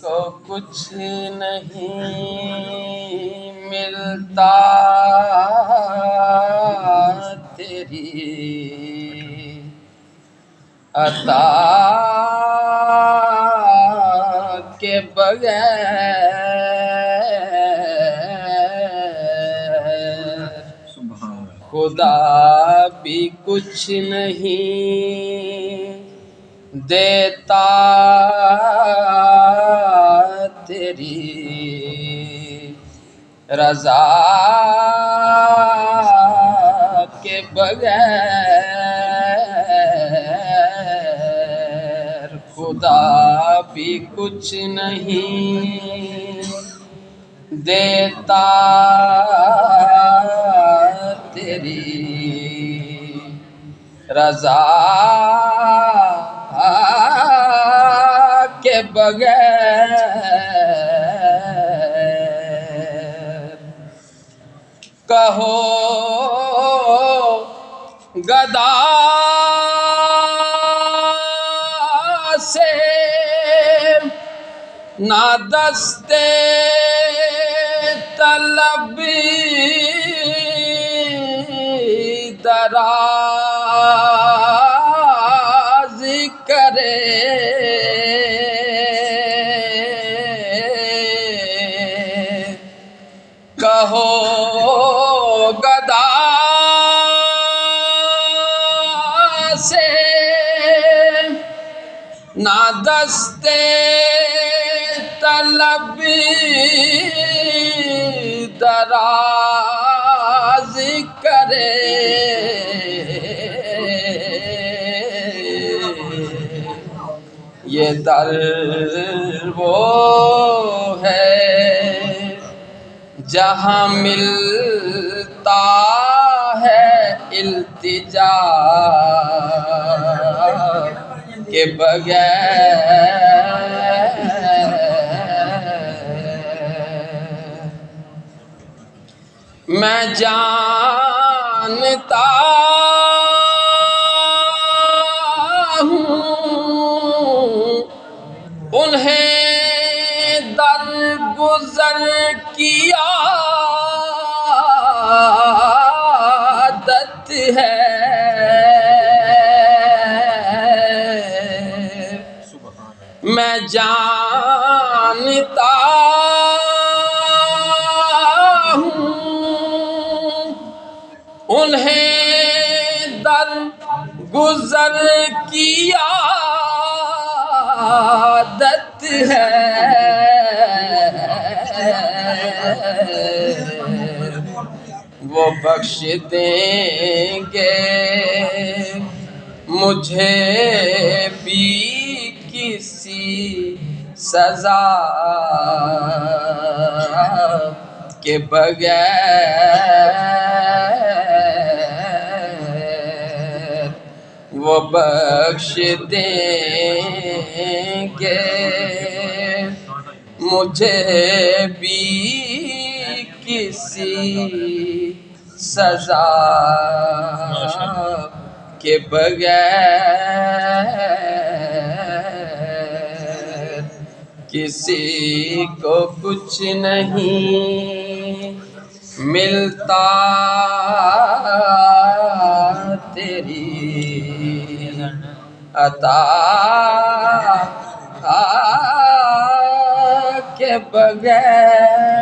کو کچھ نہیں ملتا تیری عطا کے بغیر خدا بھی کچھ نہیں دیتا تیری رضا کے بغیر خدا بھی کچھ نہیں دیتا تیری رضا کے بغیر کہو گدا سے نہ دستے طلب دراز کرے کہو گدا سے نہ دستے طلب دراز کرے یہ در وہ ہے جہاں ملتا ہے التجا کے بغیر میں جانتا ہوں انہیں در گزر کی عادت ہے میں جانتا ہوں انہیں در گزر کی عادت ہے وہ بخش دیں گے مجھے بھی کسی سزا کے بغیر وہ بخش دیں گے مجھے بھی کسی سزا کے بغیر کسی کو کچھ نہیں ملتا تیری عطا کے بغیر